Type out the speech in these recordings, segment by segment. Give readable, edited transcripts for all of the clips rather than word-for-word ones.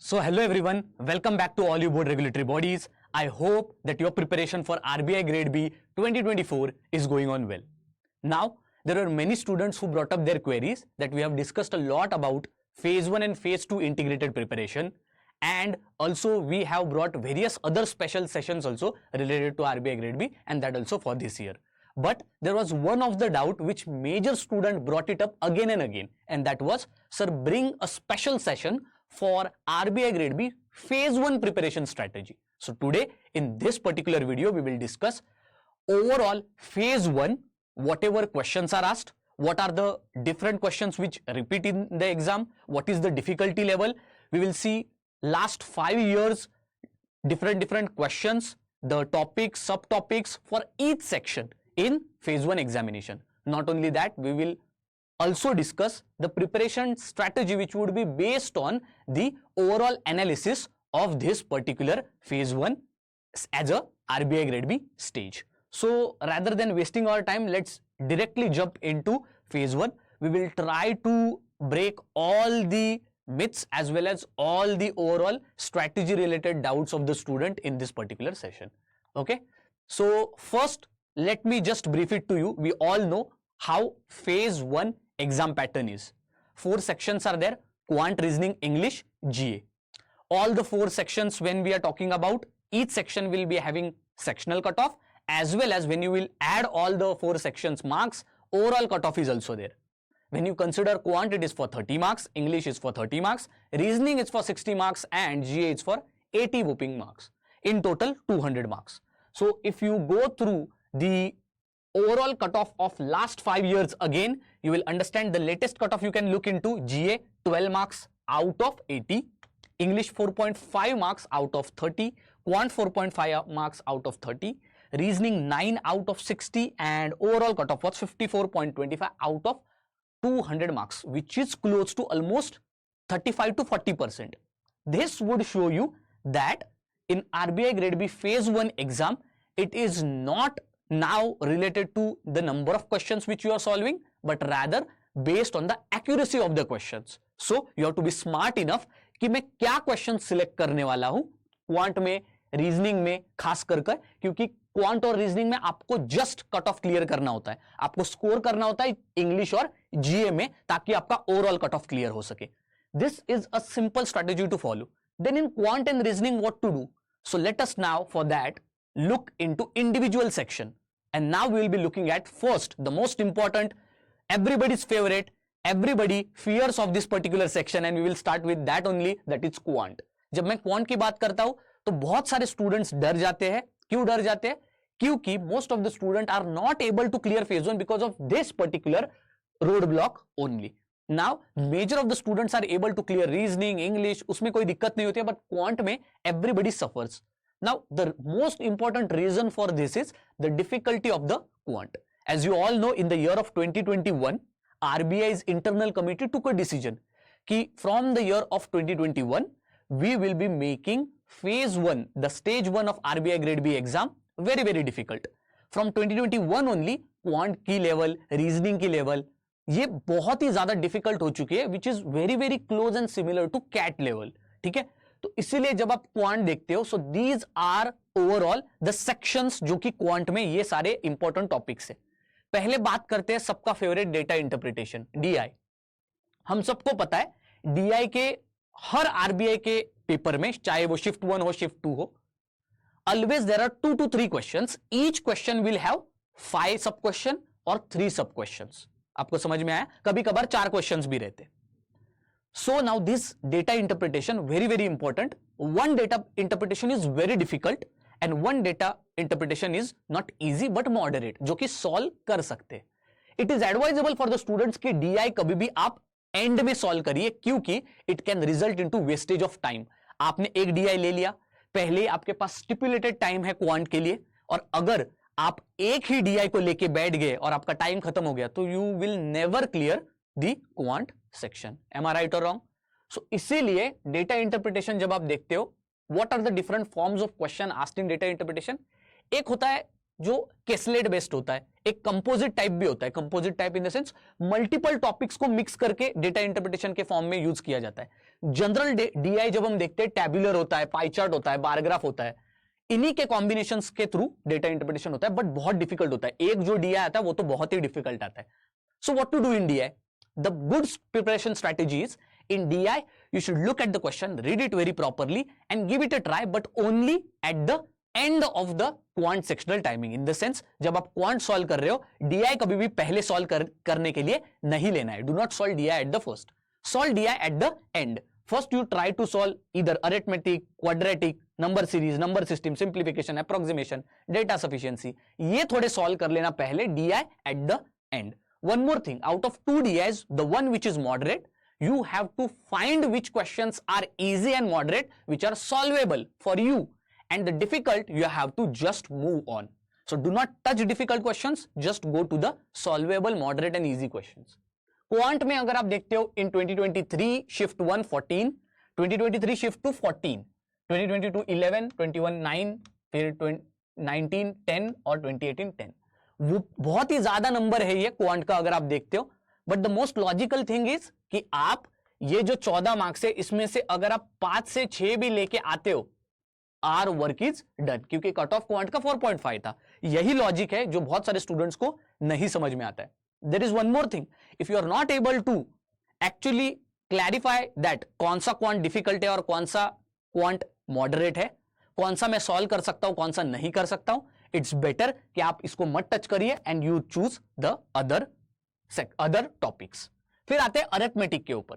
So hello everyone, welcome back to all you board regulatory bodies. I hope that your preparation for RBI Grade B 2024 is going on well. Now, there are many students who brought up their queries that we have discussed a lot about phase 1 and phase 2 integrated preparation, and also we have brought various other special sessions also related to RBI Grade B, and that also for this year. But there was one of the doubt which major student brought it up again and again, and that was, sir, bring a special session for RBI Grade B phase 1 preparation strategy. So today in this particular video we will discuss overall phase 1, whatever questions are asked, what are the different questions which repeat in the exam, what is the difficulty level. We will see last 5 years different questions, the topics, subtopics for each section in phase 1 examination. Not only that, we will also discuss the preparation strategy which would be based on the overall analysis of this particular phase 1 as a RBI Grade B stage. So rather than wasting our time, let's directly jump into phase 1. We will try to break all the myths as well as all the overall strategy related doubts of the student in this particular session. Okay, so first let me just brief it to you. We all know how phase 1 exam pattern is. 4 sections are there: quant, reasoning, English, GA. All the 4 sections, when we are talking about, each section will be having sectional cutoff, as well as when you will add all the 4 sections marks, overall cutoff is also there. When you consider quant, it is for 30 marks, English is for 30 marks, reasoning is for 60 marks, and GA is for 80 whooping marks. In total 200 marks. So if you go through the overall cutoff of last 5 years again, you will understand the latest cutoff. You can look into GA 12 marks out of 80, English 4.5 marks out of 30, quant 4.5 marks out of 30, reasoning 9 out of 60, and overall cutoff was 54.25 out of 200 marks, which is close to almost 35 to 40%. This would show you that in RBI Grade B phase 1 exam, it is not now related to the number of questions which you are solving, but rather based on the accuracy of the questions. So you have to be smart enough कि मैं क्या question select करने वाला हूं quant में, reasoning में खास कर, क्योंकि क्वांट और रीजनिंग में आपको जस्ट कट ऑफ क्लियर करना होता है, आपको स्कोर करना होता है इंग्लिश और जीए में, ताकि आपका ओवरऑल कट ऑफ क्लियर हो सके. This is a simple strategy to follow. Then in quant and reasoning what to do? So let us now for that look into individual section, and now we will be looking at first the most important, everybody's favorite, everybody fears of this particular section, and we will start with that only, that is quant. जब मैं quant की बात करता हूं तो बहुत सारे students डर जाते हैं. क्यों डर जाते हैं? क्योंकि most of the students are not able to clear phase 1 because of this particular roadblock only. Now major of the students are able to clear reasoning, English, उसमें कोई दिक्कत नहीं होती है, but quant में everybody suffers. Now, the most important reason for this is the difficulty of the quant. As you all know, in the year of 2021, RBI's internal committee took a decision कि from the year of 2021, we will be making phase 1, the stage 1 of RBI Grade B exam very difficult. From 2021 only, quant की level, reasoning की level, ये बहुत ही ज़्यादा difficult हो चुकी है, which is very close and similar to CAT level. ठीक है? तो इसीलिए जब आप क्वांट देखते हो, so these are overall the sections जो कि क्वांट में ये सारे इंपॉर्टेंट टॉपिक्स है. पहले बात करते हैं सबका फेवरेट डेटा इंटरप्रिटेशन, डीआई. हम सबको पता है डीआई के हर आरबीआई के पेपर में, चाहे वो शिफ्ट 1 हो, शिफ्ट 2 हो, always there are 2 to 3 questions. Each question will have 5 sub question और 3 सब क्वेश्चंस. आपको समझ में आया? कभी कभार 4 क्वेश्चंस भी रहते. So now this data interpretation very important. One data interpretation is very difficult and one data interpretation is not easy but moderate, जो कि solve कर सकते. It is advisable for the students कि DI कभी भी आप end में solve करिए, क्योंकि it can result into wastage of time. आपने एक DI ले लिया, पहले आपके पास stipulated time है quant के लिए, और अगर आप एक ही DI को लेके बैठ गए और आपका टाइम खत्म हो गया, तो you will never clear the quant section. Am I right or wrong? So इसीलिए data interpretation जब आप देखते हो, what are the different forms of question asked in data interpretation? एक होता है जो केसलेट बेस्ड होता है, एक कंपोजिट टाइप भी होता है. Composite type in the sense multiple topics को मिक्स करके डेटा इंटरप्रिटेशन के फॉर्म में यूज किया जाता है. जनरल डीआई जब हम देखते हैं टैब्यूलर होता है, पाई चार्ट होता है, बार ग्राफ होता है, इन्हीं के कॉम्बिनेशंस के थ्रू डेटा इंटरप्रिटेशन होता है, बट बहुत डिफिकल्ट होता है। एक जो डीआई आता है वो तो बहुत ही डिफिकल्ट आता है। So what to do in DI? The good preparation strategies in DI, you should look at the question, read it very properly and give it a try, but only at the end of the quant sectional timing. In the sense, जब आप quant solve कर रहे हो, DI कभी भी पहले solve करने के लिए नहीं लेना है. Do not solve DI at the first. Solve DI at the end. First you try to solve either arithmetic, quadratic, number series, number system, simplification, approximation, data sufficiency. ये थोड़े solve कर लेना पहले, DI at the end. One more thing, out of two DIs, the one which is moderate, you have to find which questions are easy and moderate, which are solvable for you, and the difficult you have to just move on. So do not touch difficult questions, just go to the solvable, moderate and easy questions. Quant में अगर आप देखते हो in 2023 shift 1 14, 2023 shift 2 14, 2022 11, 21 9, फिर 19 10 और 2018 10. वो बहुत ही ज्यादा नंबर है ये क्वांट का अगर आप देखते हो, but the most logical thing is कि आप ये जो 14 मार्क्स है इसमें से अगर आप 5 से 6 भी लेके आते हो, आर वर्क इज डन, क्योंकि कट ऑफ क्वांट का 4.5 था. यही लॉजिक है जो बहुत सारे स्टूडेंट्स को नहीं समझ में आता है. There is one more thing, if you are not able to actually clarify that कौन सा क्वांट डिफिकल्ट है और कौन सा क्वांट मॉडरेट है, कौन सा मैं सॉल्व कर सकता हूं, कौन सा नहीं कर सकता हूं, इट्स बेटर कि आप इसको मत टच करिए and you choose the other topics. फिर आते हैं अरिथमेटिक के ऊपर.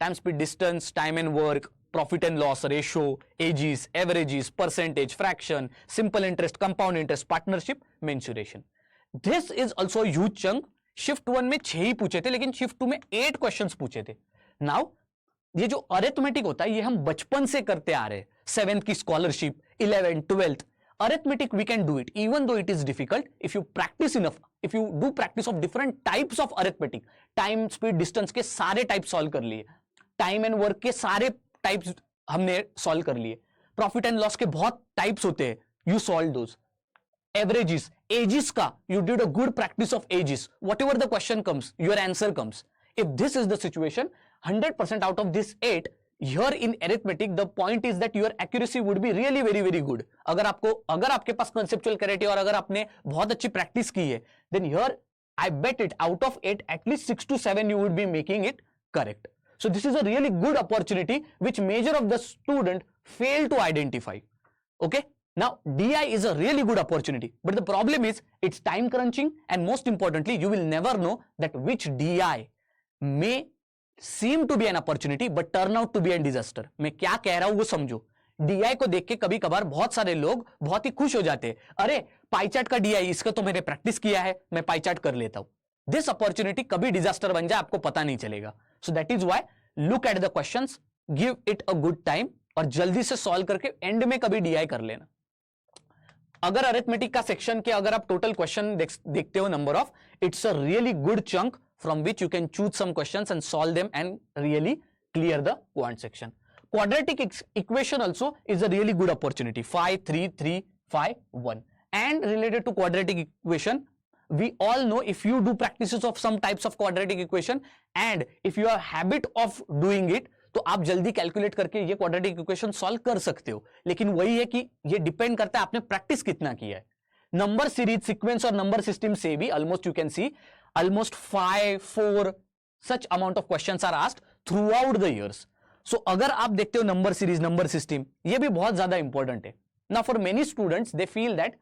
Time speed distance, time and work, profit and loss ratio, ages, averages, percentage, fraction, simple interest, compound interest, partnership, mensuration. This is also huge chunk. Shift 1 में 6 ही पूछे थे, लेकिन shift 2 में 8 क्वेश्चंस पूछे थे. नाउ ये जो अरिथमेटिक होता है ये हम बचपन से करते आ रहे हैं. 7th की scholarship, 11th, 12th. Arithmetic we can do it even though it is difficult if you practice enough, if you do practice of different types of arithmetic. Time, speed, distance के सारे types solve कर लिए, time and work के सारे types हमने solve कर लिए, profit and loss के बहुत types होते हैं, you solve those. Averages, ages का you did a good practice of ages. Whatever the question comes, your answer comes. If this is the situation, 100% out of this 8, here in arithmetic the point is that your accuracy would be really very good. अगर आपके पास conceptual clarity और अगर आपने बहुत अच्छी practice की है, then here I bet it out of 8 at least 6 to 7 you would be making it correct. So this is a really good opportunity which major of the student fail to identify. Okay, now DI is a really good opportunity, but the problem is it's time crunching, and most importantly you will never know that which DI may seem to be an opportunity but turn out to be a disaster. मैं क्या कह रहा हूं वो समझो. DI को देख के कभी कभार बहुत सारे लोग बहुत ही खुश हो जाते हैं, अरे पाई चार्ट का DI, इसका तो मैंने प्रैक्टिस किया है, मैं पाई चार्ट कर लेता हूं. दिस अपॉर्चुनिटी कभी डिजास्टर बन जाए आपको पता नहीं चलेगा. So that is why look at the questions, give it a good time और जल्दी से सॉल्व करके एंड में कभी DI कर लेना. अगर अरिथमेटिक का सेक्शन के अगर आप टोटल क्वेश्चन देखते हो number of, it's a really good chunk from which you can choose some questions and solve them and really clear the quant section. Quadratic equation also is a really good opportunity. 5 3 3 5 1. And related to quadratic equation, we all know if you do practices of some types of quadratic equation and if you have habit of doing it, तो आप जल्दी calculate करके ये quadratic equation solve कर सकते हो. लेकिन वही है कि ये डिपेंड करता है आपने प्रैक्टिस कितना किया है. नंबर सीरीज, सीक्वेंस और नंबर सिस्टम से भी almost you can see almost 5 4 such amount of questions are asked throughout the years. So अगर आप देखते हो नंबर सीरीज, नंबर सिस्टम, ये भी बहुत ज्यादा इंपॉर्टेंट है. Now for many students they feel that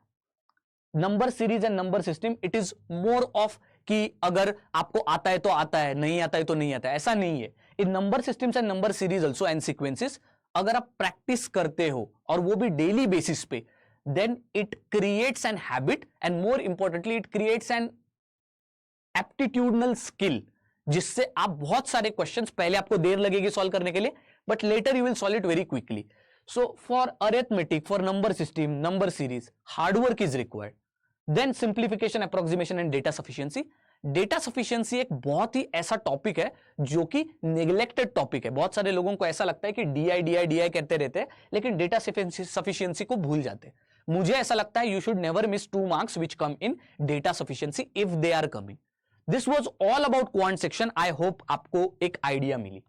number series and number system it is more of कि अगर आपको आता है तो आता है, नहीं आता है तो नहीं आता है. ऐसा नहीं है. In number systems and number series also and sequences अगर आप प्रैक्टिस करते हो और वो भी डेली बेसिस पे, then it creates an habit and more importantly it creates an aptitudinal skill जिससे आप बहुत सारे क्वेश्चंस, पहले आपको देर लगेगी सॉल्व करने के लिए but later you will solve it very quickly. So for arithmetic, for number system, number series, hard work is required. Then simplification, approximation and data sufficiency. Data sufficiency एक बहुत ही ऐसा टॉपिक है जो कि नेग्लेक्टेड टॉपिक है. बहुत सारे लोगों को ऐसा लगता है कि डीआई डीआई डीआई कहते रहते हैं लेकिन डेटा सफिशिएंसी को भूल जाते हैं. मुझे ऐसा लगता है you should never miss 2 marks which come in data sufficiency if they are coming. This was all about quant section. I hope आपको एक आइडिया मिली.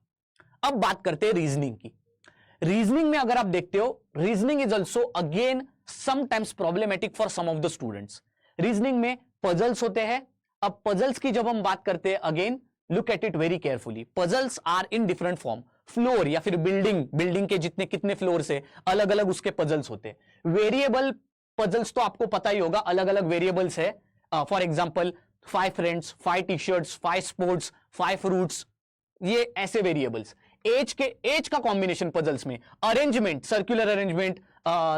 अब बात करते हैं रीजनिंग की। रीजनिंग में अगर आप देखते हो, reasoning is also again sometimes problematic for some of the students. Reasoning में पजल्स होते हैं। अब पजल्स की जब हम बात करते हैं, again look at it very carefully. Puzzles are in different form, floor या फिर बिल्डिंग के जितने कितने फ्लोर से अलग अलग उसके पजल्स होते हैं। वेरिएबल पजल्स तो आपको पता ही होगा, अलग अलग वेरिएबल्स है। For example 5 friends, 5 T shirts, 5 sports, 5 fruits, ये ऐसे वेरिएबल्स। एज का कॉम्बिनेशन पजल्स में, arrangement, circular arrangement,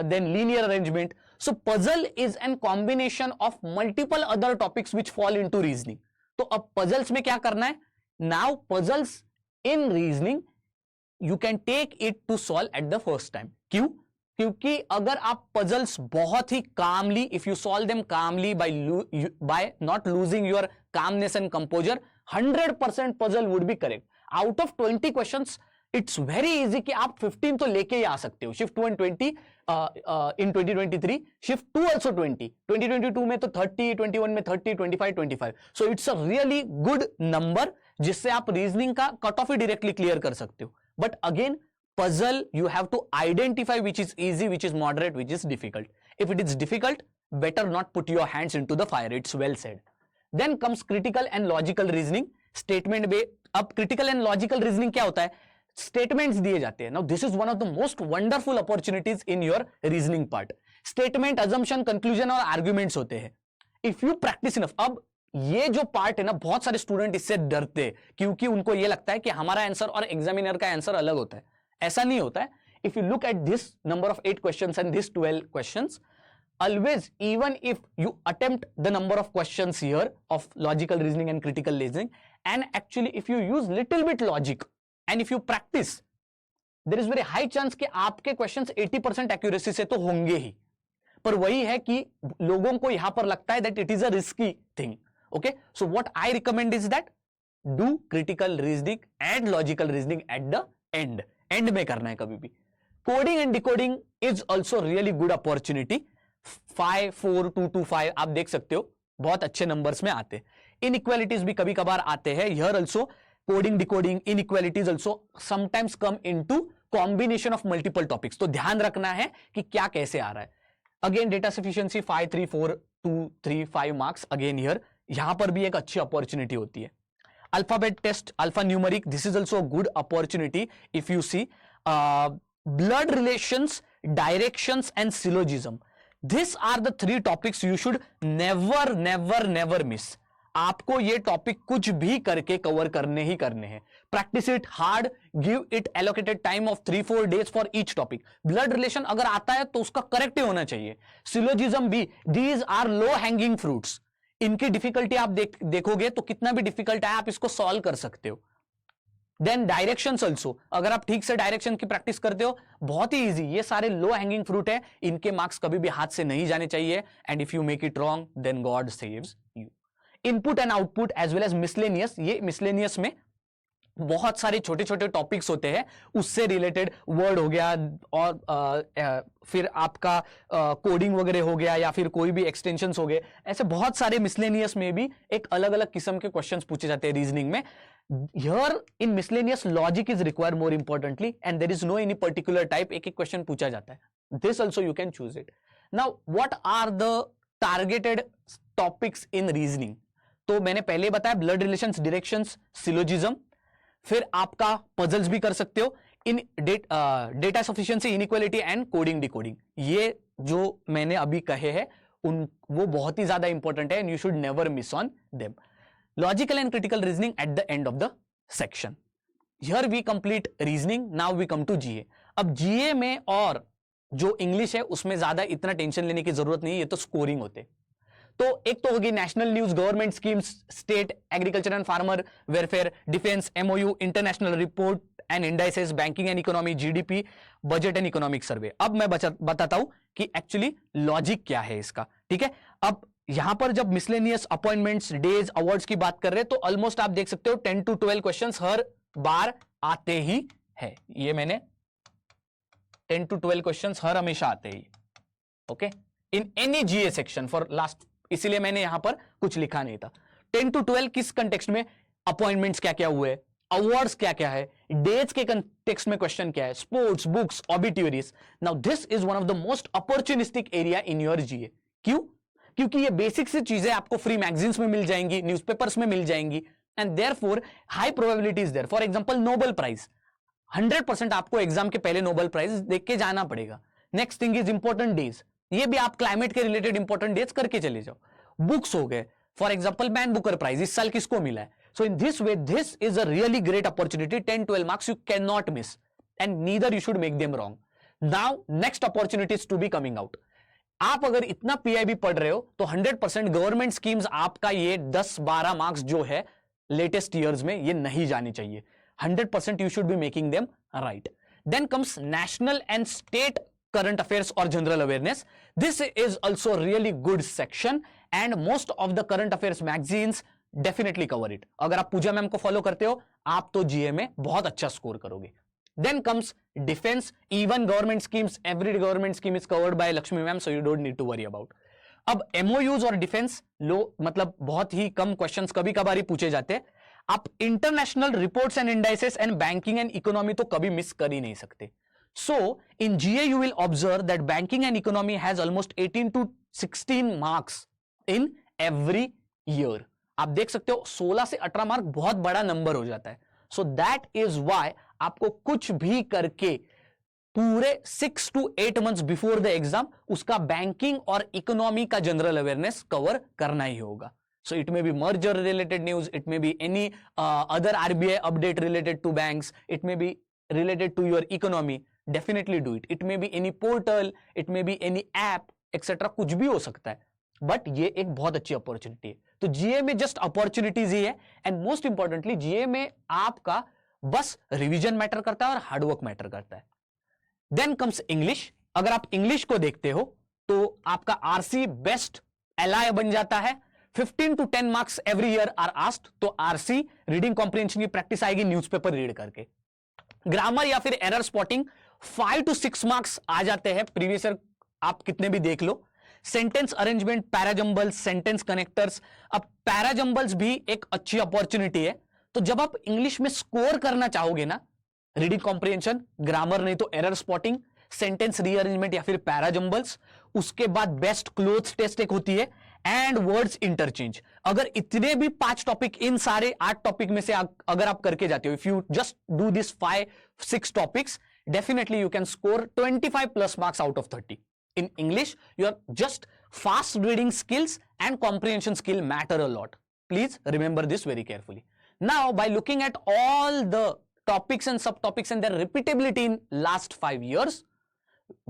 then linear arrangement. So puzzle is an combination of multiple other topics which fall into reasoning. तो अब puzzles में क्या करना है? Now puzzles in reasoning you can take it to solve at the first time. क्यों? क्योंकि अगर आप पजल्स बहुत ही कामली, if you solve them calmly by not losing your calmness and composure, 100% puzzle would be correct. Out of 20 questions it's very easy कि आप 15 तो लेके ही आ सकते हो। Shift 2 and 20 in 2023, shift 2 also 20, 2022 में तो 30, 21 में 30, 25। So it's a really good number जिससे आप रीजनिंग का कट ऑफ ही डायरेक्टली क्लियर कर सकते हो। But again puzzle you have to identify which is easy, which is moderate, which is difficult. If it is difficult, better not put your hands into the fire. It's well said. Then comes critical and logical reasoning. Statement based. अब critical and logical reasoning क्या होता है? Statements दिए जाते हैं. Now this is one of the most wonderful opportunities in your reasoning part. Statement, assumption, conclusion और arguments होते हैं. If you practice enough, अब ये जो पार्ट है ना, बहुत सारे स्टूडेंट इससे डरते हैं क्योंकि उनको ये लगता है कि हमारा आंसर और एग्जामिनर का आंसर अलग होता है। ऐसा नहीं होता है। If you look at this number of 8 questions and this 12 questions, always, even if you attempt the number of questions here of logical reasoning and critical reasoning, and actually if you use little bit logic and if you practice, there is very high chance कि आपके questions 80% accuracy से तो होंगे ही। पर वही है कि लोगों को यहां पर लगता है that it is a risky thing. Okay, so what I recommend is that do critical reasoning and logical reasoning at the end में करना है कभी भी। Coding and decoding is also really good opportunity. 5, 4, 2, 2, 5 आप देख सकते हो, बहुत अच्छे नंबर्स में आते हैं। इनइक्वालिटीज भी कभी कभार आते हैं। Here also coding decoding inequalities also sometimes come into combination of multiple topics. तो ध्यान रखना है कि क्या कैसे आ रहा है। Again data sufficiency 5, 3, 4, 2, 3, 5 marks. Again here यहां पर भी एक अच्छी अपॉर्चुनिटी होती है। Alphabet test, alphanumeric, this is also a good opportunity. If you see blood relations, directions and syllogism, these are the 3 topics you should never miss. आपको ये topic कुछ भी करके कवर करने ही करने हैं। Practice it hard, give it allocated time of 3-4 days for each topic. Blood relation अगर आता है तो उसका करेक्ट ही होना चाहिए। सिलोजिज्म भी, these are low hanging fruits. इनकी डिफिकल्टी आप देखोगे तो कितना भी डिफिकल्ट है आप इसको सॉल्व कर सकते हो। देन डायरेक्शंस ऑल्सो, अगर आप ठीक से डायरेक्शन की प्रैक्टिस करते हो, बहुत ही इजी। ये सारे लो हैंगिंग फ्रूट है, इनके मार्क्स कभी भी हाथ से नहीं जाने चाहिए। And if you make it wrong then God saves you. Input and output as well as miscellaneous, ये मिसलेनियस में बहुत सारे छोटे छोटे टॉपिक्स होते हैं, उससे रिलेटेड वर्ड हो गया और फिर आपका कोडिंग वगैरह हो गया या फिर कोई भी एक्सटेंशंस हो गए। ऐसे बहुत सारे मिसलेनियस में भी एक अलग अलग किस्म के क्वेश्चंस पूछे जाते हैं रीजनिंग में। Here in miscellaneous logic is required more importantly and there is no any particular type, एक एक क्वेश्चन पूछा जाता है। This also you can choose it. Now what are the targeted topics in reasoning? तो मैंने पहले बताया ब्लड रिलेशंस, डायरेक्शंस, सिलोजिज्म, फिर आपका पजल्स भी कर सकते हो। In data sufficiency, inequality and coding decoding, ये जो मैंने अभी कहे हैं वो बहुत ही ज्यादा इंपॉर्टेंट है and you should never miss on them. Logical and critical reasoning at the end of the section. Here we complete reasoning, now we come to GA. अब जीए में और जो इंग्लिश है उसमें ज्यादा इतना टेंशन लेने की जरूरत नहीं, ये तो स्कोरिंग होते। तो एक तो होगी national news, government schemes, state agriculture and farmer welfare, defence, MOU, international report and indices, banking and economy, GDP, budget and economic survey. अब मैं बताता हूं कि एक्चुअली लॉजिक क्या है इसका। ठीक है, अब यहां पर जब मिसलेनियस, अपॉइंटमेंट्स, डेज, अवार्ड्स की बात कर रहे हैं तो ऑलमोस्ट आप देख सकते हो 10 to 12 क्वेश्चंस हर बार आते ही है। ये मैंने 10 to 12 क्वेश्चंस हर हमेशा आते ही, okay, in any GA section for last, इसीलिए मैंने यहां पर कुछ लिखा नहीं था। 10 to 12 किस कंटेक्स्ट में? अपॉइंटमेंट्स क्या क्या हुए, अवार्ड्स क्या क्या है, डेट्स के कंटेक्स्ट में क्वेश्चन क्या है, sports, books, obituaries. Now this is one of the most opportunistic area in your GA. क्यों? क्योंकि ये बेसिक सी चीजें आपको फ्री मैगजीन्स में मिल जाएंगी, न्यूज़पेपर्स में मिल जाएंगी, and therefore high probability is there. For example Nobel prize, 100% आपको एग्जाम के पहले नोबेल प्राइज देख के जाना पड़ेगा. Next thing is important days, ये भी आप क्लाइमेट के रिलेटेड इंपॉर्टेंट डेज करके चले जाओ. बुक्स हो गए, for example Man Booker prize इस साल किसको मिला है. So in this way, this is a really great opportunity. 10-12 marks you cannot miss, and neither you should make them wrong. Now next opportunity is to be coming out. आप अगर इतना PIB पढ़ रहे हो तो 100% गवर्नमेंट स्कीम्स आपका ये 10-12 marks जो है लेटेस्ट ईयर्स में ये नहीं जानी चाहिए. 100% you should be making them right. Then comes national and state current affairs or general awareness. This is also really good section, and most of the current affairs magazines definitely cover it. अगर आप पूजा ma'am को follow करते हो आप तो जीए में बहुत अच्छा स्कोर करोगे. Then comes defence. Even government schemes, every government scheme is covered by Lakshmi ma'am, so you don't need to worry about. अब एमओयूज और डिफेंस लो मतलब बहुत ही कम क्वेश्चंस कभी कभार ही पूछे जाते हैं. आप international reports and indices and banking and economy तो कभी मिस कर ही नहीं सकते. So in GA you will observe that banking and economy has almost 18 to 16 marks in every year. आप देख सकते हो 16 से 18 मार्क बहुत बड़ा नंबर हो जाता है. सो दैट इज वाई आपको कुछ भी करके पूरे 6 to 8 months before the exam उसका बैंकिंग और इकोनॉमी का जनरल अवेयरनेस कवर करना ही होगा. So it may be merger related news, it may be any other RBI update related to banks, it may be related to your economy. Definitely do it. It may be any portal, it may be any app etcetera, कुछ भी हो सकता है. But ये एक बहुत अच्छी opportunity है. तो जीए में जस्ट अपॉर्चुनिटीज ही है, एंड मोस्ट इंपॉर्टेंटली जीए में आपका बस रिवीजन मैटर करता है और हार्डवर्क मैटर करता है. Then comes English. अगर आप इंग्लिश को देखते हो तो आपका आरसी बेस्ट एलआई बन जाता है. 15 to 10 marks every year are asked. तो आरसी रीडिंग कॉम्प्रिहेंशन की प्रैक्टिस आएगी न्यूज़पेपर रीड करके. ग्रामर या फिर एरर स्पॉटिंग 5 to 6 मार्क्स आ जाते हैं. प्रीवियस ईयर आप कितने भी देख लो. Sentence arrangement, parajumbles, sentence connectors. अब पैराजंबल्स भी एक अच्छी अपॉर्चुनिटी है. तो जब आप इंग्लिश में स्कोर करना चाहोगे ना, रीडिंग कॉम्प्रिहेंशन, ग्रामर नहीं तो एरर स्पॉटिंग, सेंटेंस रीअरेंजमेंट या फिर पैराजंबल्स, उसके बाद बेस्ट क्लोथ्स टेस्ट एक होती है, एंड वर्ड्स इंटरचेंज. अगर इतने भी 5 टॉपिक इन सारे 8 टॉपिक में से अगर आप करके जाते हो, if you just do this 5-6 topics, definitely you can score 25+ marks out of 30. In English, your just fast reading skills and comprehension skill matter a lot. Please remember this very carefully. Now, by looking at all the topics and subtopics and their repeatability in last 5 years,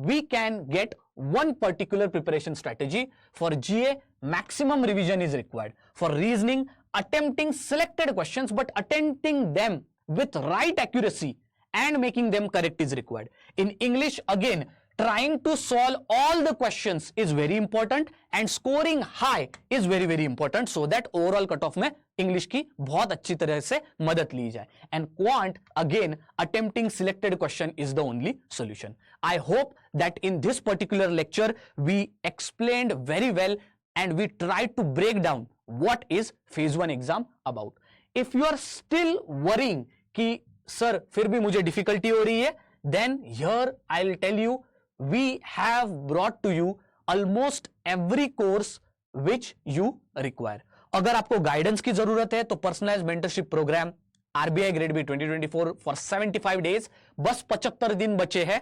we can get one particular preparation strategy. For GA, maximum revision is required. For reasoning, attempting selected questions but attempting them with right accuracy and making them correct is required. In English, again, trying to solve all the questions is very important, and scoring high is very very important, so that overall cutoff में English की बहुत अच्छी तरह से मदद ली जाए. And quant, again, attempting selected question is the only solution. I hope that in this particular lecture we explained very well and we tried to break down what is phase 1 exam about. If you are still worrying कि sir फिर भी मुझे difficulty हो रही है, then here I'll tell you we have brought to you almost every course which you require. अगर आपको guidance की जरूरत है तो personalised mentorship programme RBI grade B 2024 for 75 days, बस 75 दिन बचे हैं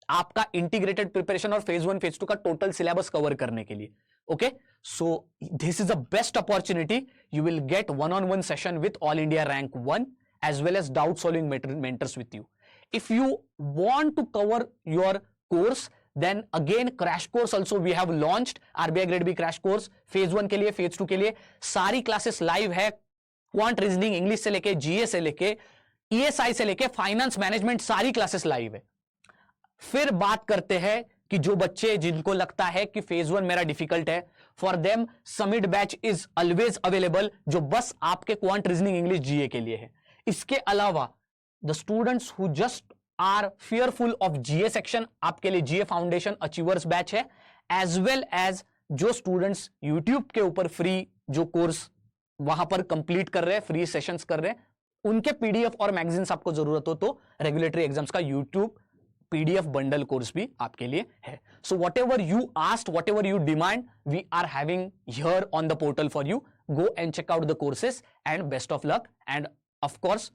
आपका इंटीग्रेटेड प्रिपरेशन और फेज 1 फेज 2 का टोटल सिलेबस कवर करने के लिए. Okay, so this is the best opportunity. You will get one-on-one session with all India rank 1 as well as doubt solving mentors with you. If you want to cover your course, then again crash course also we have launched. RBI grade B crash course phase 1 के लिए, phase 2 के लिए सारी classes live है. Quant reasoning English से लेके जीए से लेके ईएसआई से लेके फाइनेंस मैनेजमेंट सारी क्लासेस लाइव है. फिर बात करते हैं कि जो बच्चे जिनको लगता है कि फेज 1 मेरा डिफिकल्ट है, for them summit batch is always available, जो बस आपके क्वांट रीजनिंग इंग्लिश जीए के लिए है. इसके अलावा the students who just are fearful of GA section, आपके लिए जीए फाउंडेशन अचीवर्स बैच है, एज वेल एज जो स्टूडेंट्स यूट्यूब के ऊपर फ्री जो कोर्स वहां पर कंप्लीट कर रहे हैं, फ्री सेशंस कर रहे हैं, उनके पीडीएफ और मैगजीन्स आपको जरूरत हो तो रेगुलेटरी एग्जाम्स का यूट्यूब पीडीएफ बंडल कोर्स भी आपके लिए है. So whatever you asked, whatever you demand, we are having here on the portal for you. Go and check out the courses and best of luck. And of course,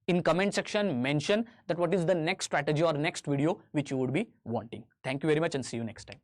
in comment section, mention that what is the next strategy or next video which you would be wanting. Thank you very much and see you next time.